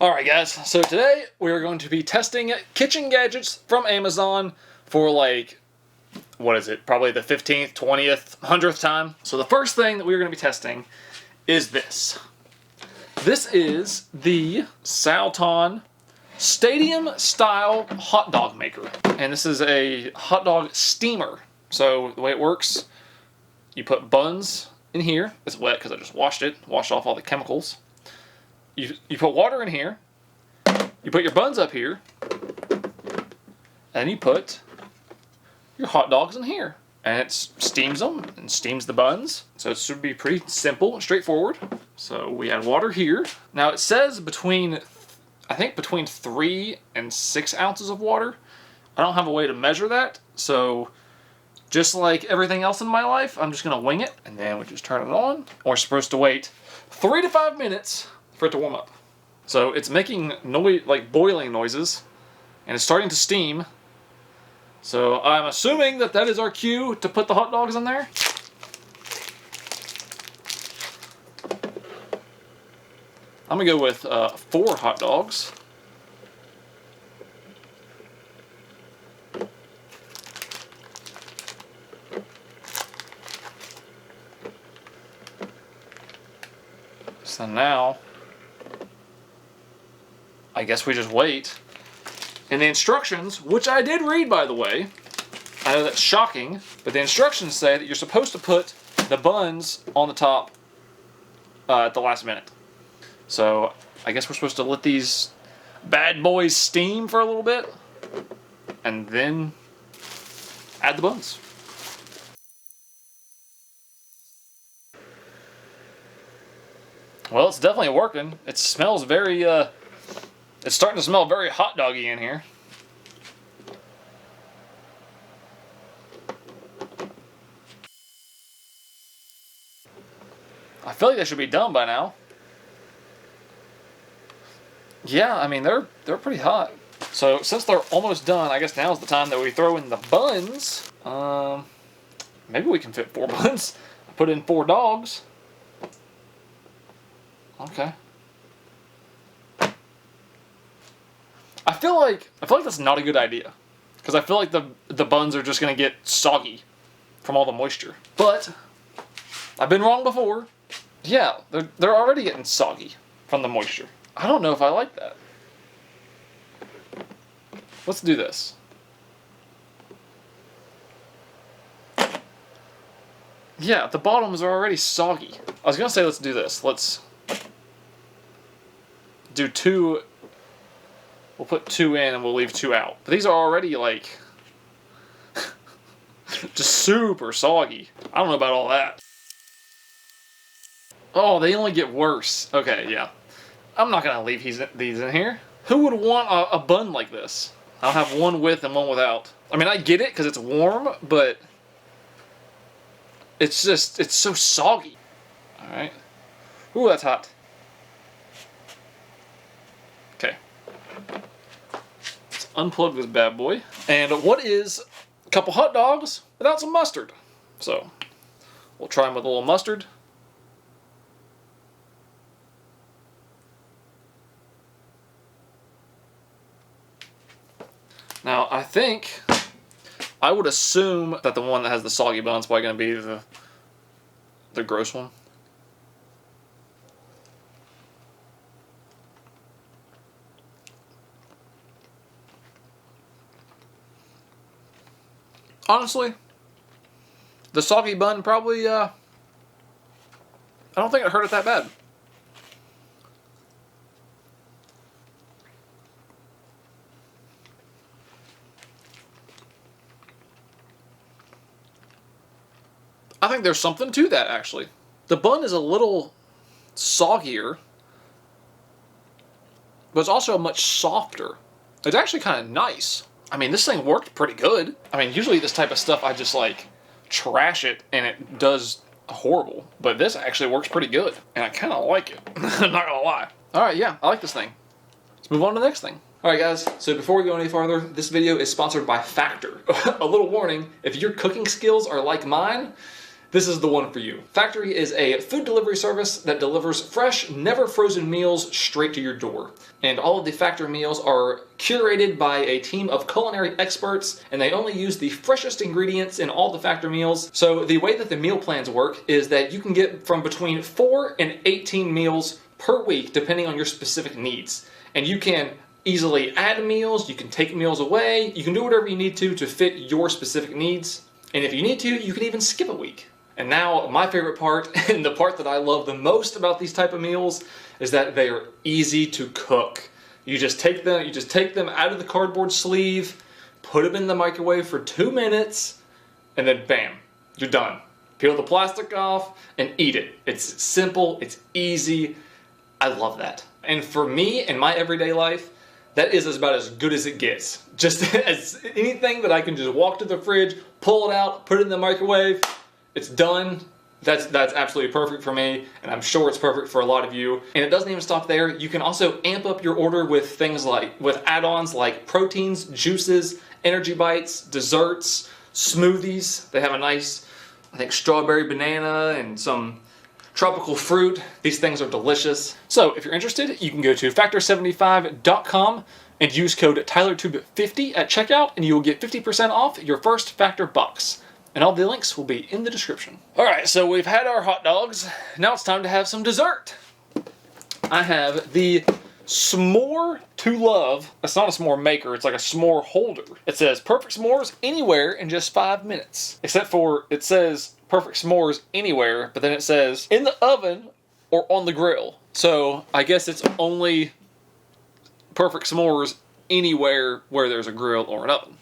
Alright guys, so today we're going to be testing kitchen gadgets from Amazon for like, what is it, probably the 15th, 20th, 100th time. So the first thing that we're going to be testing is this. This is the Salton Stadium Style Hot Dog Maker. And this is a hot dog steamer. So the way it works, you put buns in here. It's wet because I just washed off all the chemicals. You put water in here, you put your buns up here, and you put your hot dogs in here. And it steams them and steams the buns. So it should be pretty simple and straightforward. So we add water here. Now it says between 3 and 6 ounces of water. I don't have a way to measure that. So just like everything else in my life, I'm just gonna wing it. And then we just turn it on. And we're supposed to wait 3 to 5 minutes for it to warm up. So it's making noise, like boiling noises, and it's starting to steam. So I'm assuming that that is our cue to put the hot dogs in there. I'm gonna go with 4 hot dogs. So now, I guess we just wait. And the instructions, which I did read by the way, I know that's shocking, but the instructions say that you're supposed to put the buns on the top at the last minute. So I guess we're supposed to let these bad boys steam for a little bit and then add the buns. Well, it's definitely working. It smells very, it's starting to smell very hot doggy in here. I feel like they should be done by now. Yeah, I mean, they're pretty hot. So, since they're almost done, I guess now's the time that we throw in the buns. Maybe we can fit 4 buns. Put in 4 dogs. Okay. I feel like that's not a good idea, because I feel like the buns are just gonna get soggy from all the moisture. But I've been wrong before. Yeah, they're already getting soggy from the moisture. I don't know if I like that. Let's do this. Yeah, the bottoms are already soggy. I was gonna say let's do this. Let's do 2. We'll put 2 in and we'll leave 2 out. But these are already like just super soggy. I don't know about all that. Oh, they only get worse. Okay, yeah. I'm not gonna leave these in here. Who would want a bun like this? I'll have one with and one without. I mean, I get it because it's warm, but it's so soggy. All right. Ooh, that's hot. Okay. Let's unplug this bad boy. And what is a couple hot dogs without some mustard? So we'll try them with a little mustard. Now, I would assume that the one that has the soggy bun is probably going to be the gross one. Honestly, the soggy bun probably, I don't think it hurt it that bad. I think there's something to that, actually. The bun is a little soggier, but it's also much softer. It's actually kind of nice. I mean, this thing worked pretty good. I mean, usually this type of stuff, I just like trash it and it does horrible. But this actually works pretty good, and I kind of like it. I'm not gonna lie. All right, yeah, I like this thing. Let's move on to the next thing. Alright guys, so before we go any farther, this video is sponsored by Factor. A little warning, if your cooking skills are like mine, this is the one for you. Factory is a food delivery service that delivers fresh, never frozen meals straight to your door. And all of the Factory meals are curated by a team of culinary experts, and they only use the freshest ingredients in all the Factory meals. So the way that the meal plans work is that you can get from between 4 and 18 meals per week, depending on your specific needs. And you can easily add meals, you can take meals away, you can do whatever you need to fit your specific needs. And if you need to, you can even skip a week. And now my favorite part, and the part that I love the most about these type of meals, is that they are easy to cook. You just take them out of the cardboard sleeve, put them in the microwave for 2 minutes, and then bam, you're done. Peel the plastic off and eat it. It's simple, it's easy. I love that. And for me, in my everyday life, that is about as good as it gets. Just as anything that I can just walk to the fridge, pull it out, put it in the microwave, it's done. That's absolutely perfect for me, and I'm sure it's perfect for a lot of you. And it doesn't even stop there. You can also amp up your order with things like, with add-ons like proteins, juices, energy bites, desserts, smoothies. They have a nice, I think, strawberry banana and some tropical fruit. These things are delicious. So if you're interested, you can go to factor75.com and use code TylerTube50 at checkout, and you will get 50% off your first Factor box. And all the links will be in the description. Alright, so we've had our hot dogs. Now it's time to have some dessert. I have the S'more to Love. It's not a s'more maker, it's like a s'more holder. It says perfect s'mores anywhere in just 5 minutes. Except for it says perfect s'mores anywhere, but then it says in the oven or on the grill. So I guess it's only perfect s'mores anywhere where there's a grill or an oven.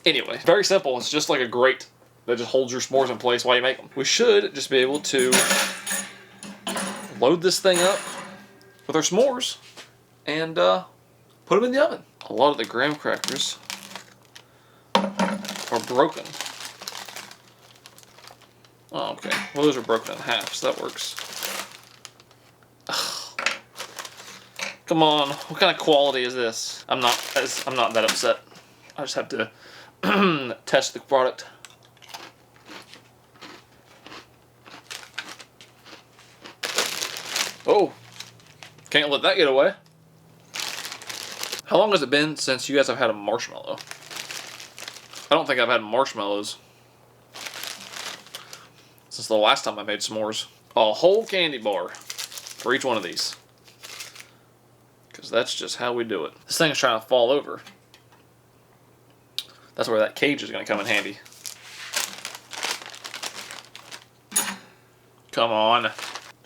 Anyway, very simple. It's just like a grate that just holds your s'mores in place while you make them. We should just be able to load this thing up with our s'mores and put them in the oven. A lot of the graham crackers are broken. Oh, okay. Well, those are broken in half, so that works. Ugh. Come on, what kind of quality is this? I'm not that upset. I just have to test the product. Oh, can't let that get away. How long has it been since you guys have had a marshmallow? I don't think I've had marshmallows since the last time I made s'mores. A whole candy bar for each one of these. Because that's just how we do it. This thing is trying to fall over. That's where that cage is going to come in handy. Come on. I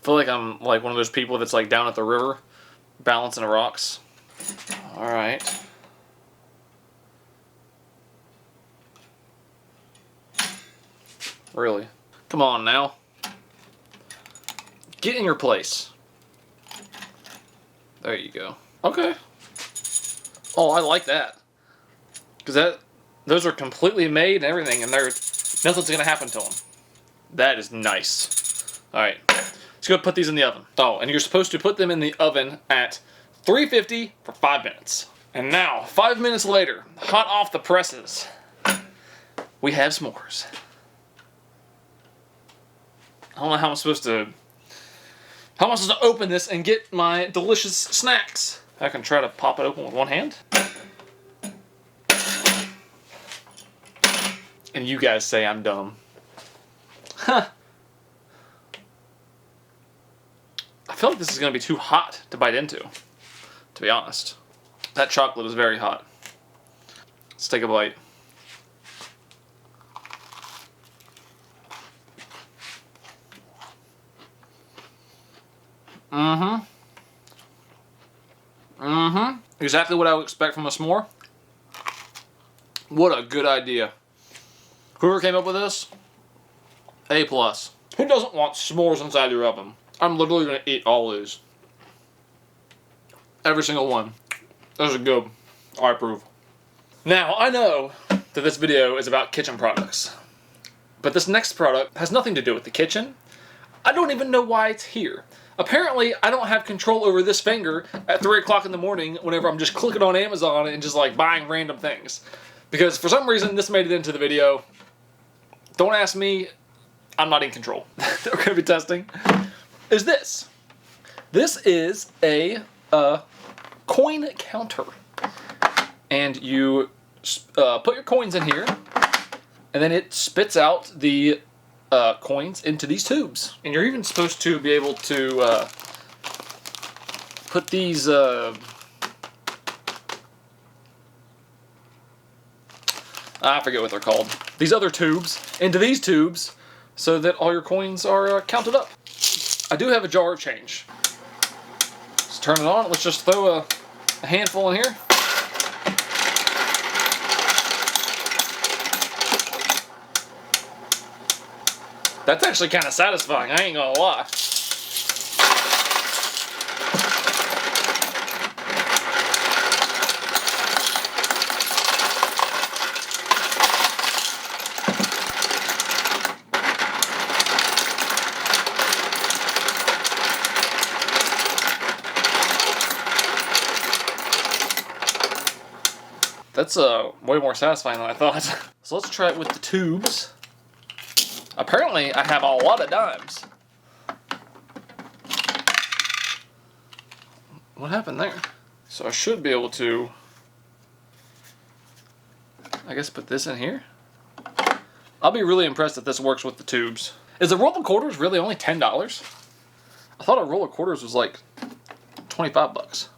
feel like I'm like one of those people that's like down at the river, balancing the rocks. Alright. Really? Come on now. Get in your place. There you go. Okay. Oh, I like that. Because those are completely made and everything, and nothing's going to happen to them. That is nice. Alright. Let's go put these in the oven. Oh, and you're supposed to put them in the oven at 350 for 5 minutes. And now, 5 minutes later, hot off the presses, we have s'mores. I don't know how I'm supposed to open this and get my delicious snacks. I can try to pop it open with one hand. And you guys say I'm dumb. Huh. I feel like this is going to be too hot to bite into, to be honest. That chocolate is very hot. Let's take a bite. Exactly what I would expect from a s'more. What a good idea. Whoever came up with this, A+. Who doesn't want s'mores inside their oven? I'm literally going to eat all these. Every single one. Those are good. I approve. Now, I know that this video is about kitchen products. But this next product has nothing to do with the kitchen. I don't even know why it's here. Apparently, I don't have control over this finger at 3 o'clock in the morning whenever I'm just clicking on Amazon and just like buying random things. Because for some reason, this made it into the video. Don't ask me. I'm not in control, that we're going to be testing, is this. This is a coin counter. And you put your coins in here, and then it spits out the coins into these tubes. And you're even supposed to be able to put these I forget what they're called. These other tubes into these tubes so that all your coins are counted up. I do have a jar of change. Let's turn it on. Let's just throw a handful in here. That's actually kind of satisfying, I ain't gonna lie. That's way more satisfying than I thought. So let's try it with the tubes. Apparently, I have a lot of dimes. What happened there? So I should be able to, I guess, put this in here. I'll be really impressed if this works with the tubes. Is a roll of quarters really only $10? I thought a roll of quarters was like 25 bucks.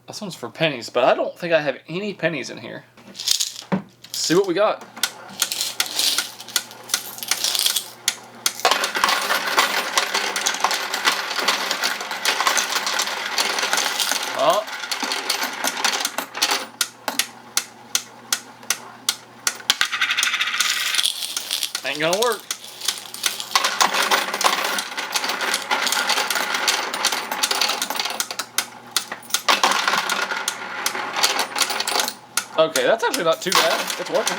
This one's for pennies, but I don't think I have any pennies in here. Let's see what we got. Oh. Ain't gonna work. Okay, that's actually not too bad. It's working.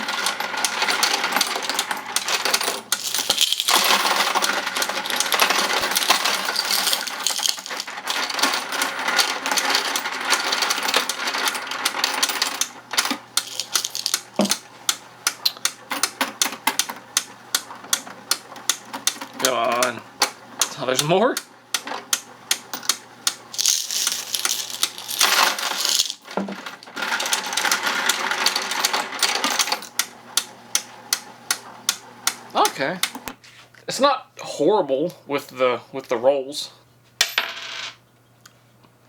Come on. Oh, there's more? Okay. It's not horrible with the rolls.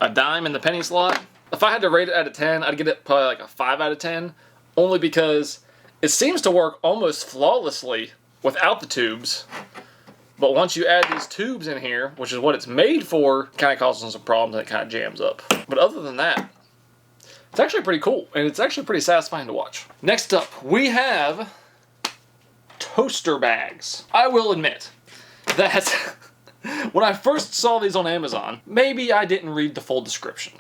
A dime in the penny slot. If I had to rate it out of 10, I'd give it probably like a 5 out of 10. Only because it seems to work almost flawlessly without the tubes. But once you add these tubes in here, which is what it's made for, it kind of causes some problems and it kind of jams up. But other than that, it's actually pretty cool. And it's actually pretty satisfying to watch. Next up, we have toaster bags. I will admit that when I first saw these on Amazon, maybe I didn't read the full description.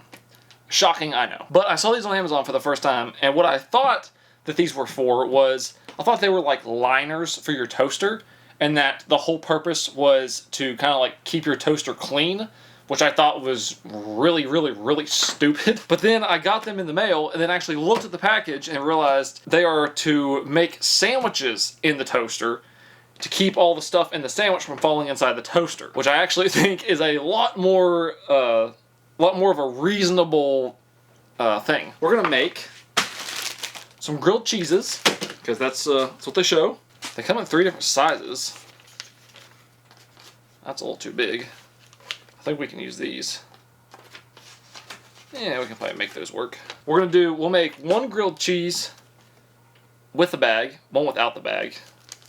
Shocking, I know. But I saw these on Amazon for the first time, and what I thought that these were for was, I thought they were like liners for your toaster, and that the whole purpose was to kind of like keep your toaster clean, which I thought was really, really, really stupid. But then I got them in the mail and then actually looked at the package and realized they are to make sandwiches in the toaster to keep all the stuff in the sandwich from falling inside the toaster, which I actually think is a lot more of a reasonable thing. We're gonna make some grilled cheeses, because that's what they show. They come in 3 different sizes. That's a little too big. I think we can use these. Yeah, we can probably make those work. We'll make 1 grilled cheese with the bag, 1 without the bag.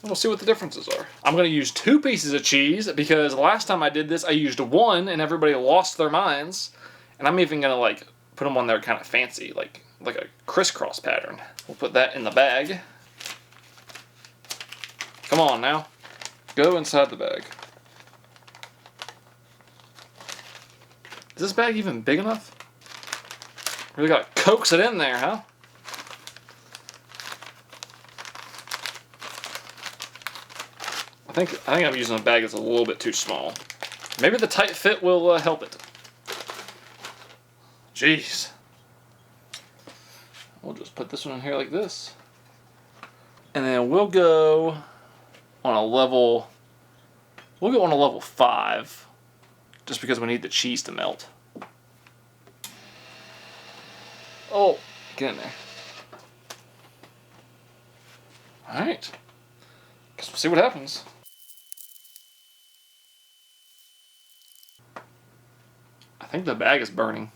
And we'll see what the differences are. I'm gonna use 2 pieces of cheese because the last time I did this, I used 1 and everybody lost their minds. And I'm even gonna like put them on there kind of fancy, like a crisscross pattern. We'll put that in the bag. Come on now. Go inside the bag. Is this bag even big enough? Really gotta coax it in there, huh? I think I'm using a bag that's a little bit too small. Maybe the tight fit will help it. Jeez. We'll just put this one in here like this. And then we'll go on a level We'll go on a level 5, just because we need the cheese to melt. Oh, get in there. Alright. Guess we'll see what happens. I think the bag is burning.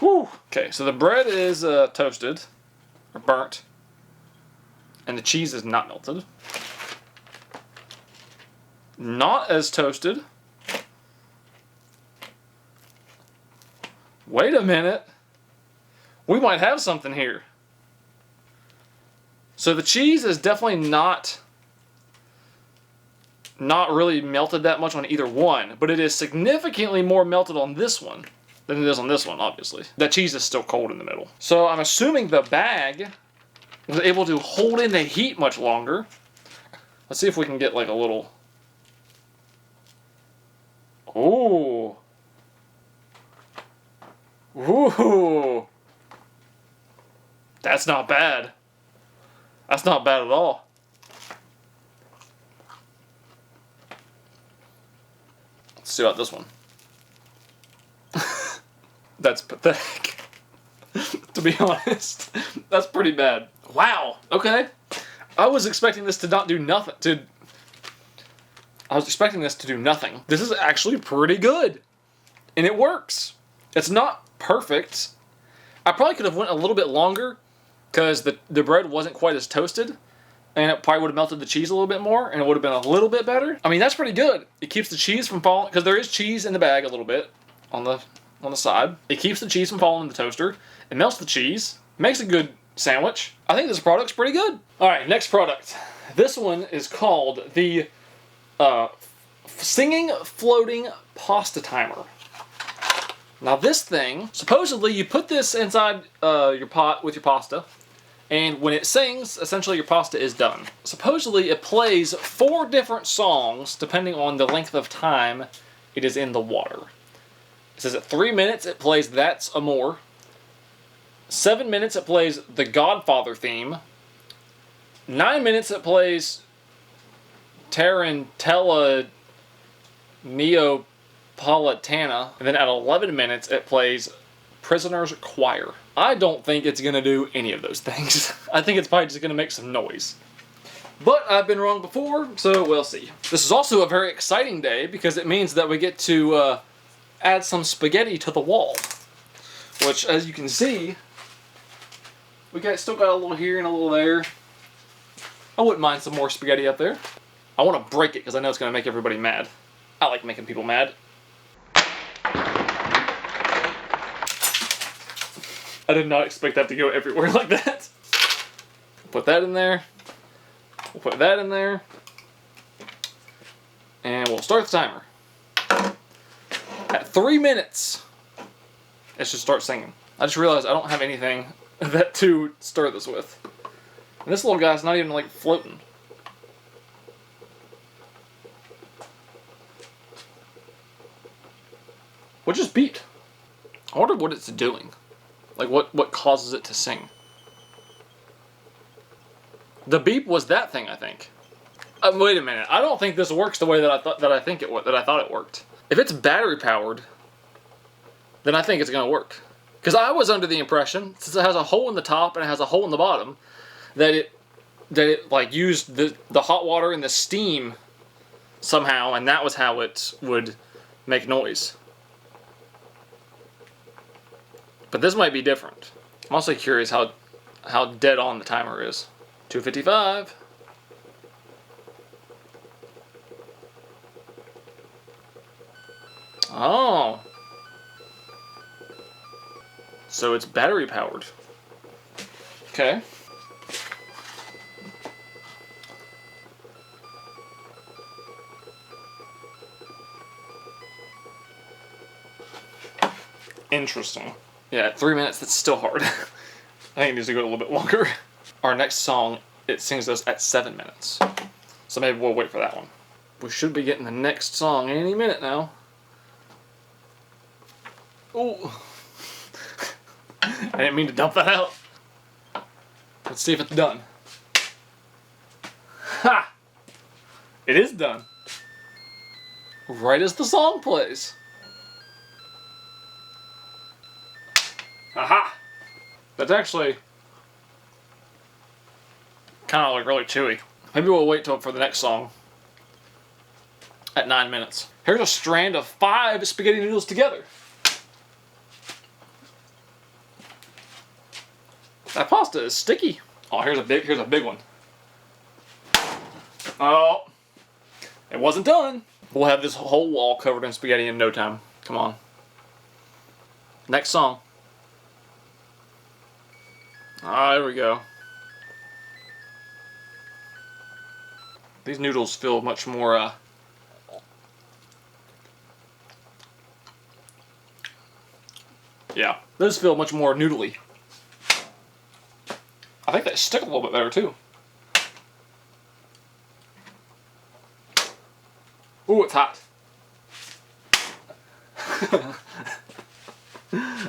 Whew. Okay, so the bread is toasted, or burnt, and the cheese is not melted. Not as toasted. Wait a minute. We might have something here. So the cheese is definitely not really melted that much on either one, but it is significantly more melted on this one than it is on this one, obviously. That cheese is still cold in the middle. So I'm assuming the bag was able to hold in the heat much longer. Let's see if we can get like a little... Ooh. Ooh. That's not bad. That's not bad at all. Let's see about this one. That's pathetic. To be honest. That's pretty bad. Wow. Okay. I was expecting this to not do nothing. I was expecting this to do nothing. This is actually pretty good. And it works. It's not perfect. I probably could have went a little bit longer because the bread wasn't quite as toasted. And it probably would have melted the cheese a little bit more, and it would have been a little bit better. I mean, that's pretty good. It keeps the cheese from falling, because there is cheese in the bag a little bit on the side. It keeps the cheese from falling in the toaster. It melts the cheese. Makes a good sandwich. I think this product's pretty good. All right, next product. This one is called the Singing Floating Pasta Timer. Now this thing, supposedly you put this inside your pot with your pasta, and when it sings, essentially your pasta is done. Supposedly it plays 4 different songs depending on the length of time it is in the water. It says at 3 minutes it plays That's Amore. 7 minutes it plays the Godfather theme. 9 minutes it plays Tarantella Neapolitana. And then at 11 minutes it plays Prisoner's Choir. I don't think it's going to do any of those things. I think it's probably just going to make some noise. But I've been wrong before, so we'll see. This is also a very exciting day because it means that we get to add some spaghetti to the wall. Which, as you can see, we still got a little here and a little there. I wouldn't mind some more spaghetti up there. I want to break it because I know it's going to make everybody mad. I like making people mad. I did not expect that to go everywhere like that. Put that in there. We'll put that in there. And we'll start the timer. At 3 minutes, it should start singing. I just realized I don't have anything to stir this with. And this little guy's not even like floating. What just beeped? I wonder what it's doing. Like what causes it to sing? The beep was that thing, I think. Wait a minute. I don't think this works the way that I thought it worked. If it's battery powered, then I think it's gonna work. Because I was under the impression, since it has a hole in the top and it has a hole in the bottom, that it like used the hot water and the steam somehow, and that was how it would make noise. But this might be different. I'm also curious how dead on the timer is. 2:55. Oh. So it's battery powered. Okay. Interesting. Yeah, at 3 minutes, that's still hard. I think it needs to go a little bit longer. Our next song, it sings those at 7 minutes. So maybe we'll wait for that one. We should be getting the next song any minute now. Ooh. I didn't mean to dump that out. Let's see if it's done. Ha! It is done. Right as the song plays. Aha! That's actually kind of like really chewy. Maybe we'll wait till for the next song at 9 minutes. Here's a strand of 5 spaghetti noodles together. That pasta is sticky. Oh, here's a big one. Oh, it wasn't done. We'll have this whole wall covered in spaghetti in no time. Come on. Next song. Ah, there we go. These noodles feel much more, yeah, those feel much more noodly. I think they stick a little bit better too. Ooh, it's hot.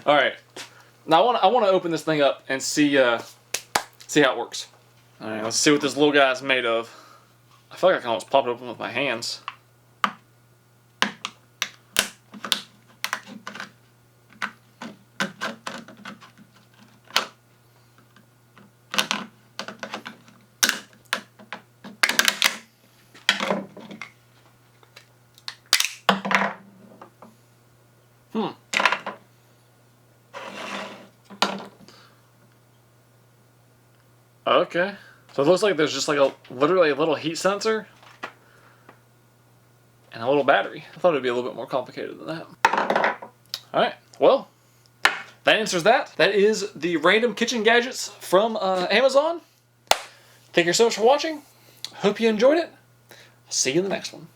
All right, now I want to open this thing up and see how it works. All right, let's see what this little guy's made of. I feel like I can almost pop it open with my hands. Okay. So it looks like there's just like literally a little heat sensor and a little battery. I thought it'd be a little bit more complicated than that. Alright, well, that answers that. That is the random kitchen gadgets from Amazon. Thank you so much for watching. Hope you enjoyed it. I'll see you in the next one.